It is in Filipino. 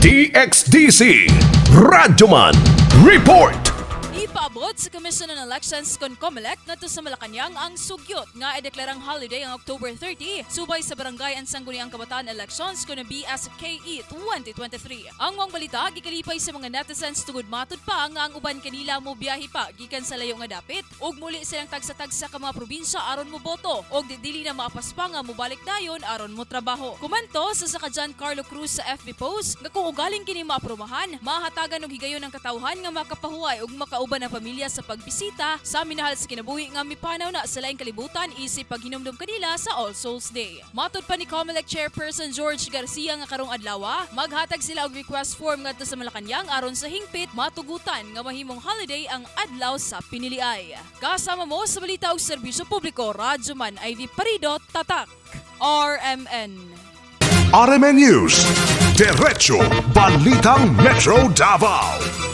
DXDC Radyoman Report. Ipaabot sa Commission on Elections kon COMELEC ngadto sa Malacañang ang sugyot nga ideklarang holiday ang October 30 subay sa Barangay and Sangguniang Kabataan Elections kon BSKE 2023. Ang mga balita gikalipay sa mga netizens tungod matud pa nga ang uban kanila mo biyahe pa gikan sa layo nga dapit ug muli silang tagsa-tagsa ka mga probinsya aron mo boto ug dili na maapas pa nga mobalik dayon aron mo trabaho. Kumanto sa Sakajan Carlo Cruz sa FB post nga kung ugaling kini maaprumahan, mahatagan og higayon ng katawhan nga makapahuway ug makauban ang pamilya sa pagbisita sa minahal sa kinabuhi nga mipanaw na sa laing kalibutan isip paghinumdum kanila sa All Souls Day. Matud pa ni COMELEC Chairperson George Garcia nga karong adlaw, maghatag sila og request form ngadto sa Malacañang aron sa hingpit matugutan nga mahimong holiday ang adlaw sa piniliay. Kasama mo sa balita og serbisyo publiko, Radyoman Ivy Parido, Tatak, RMN. RMN News. Diretso Balitang Metro Davao.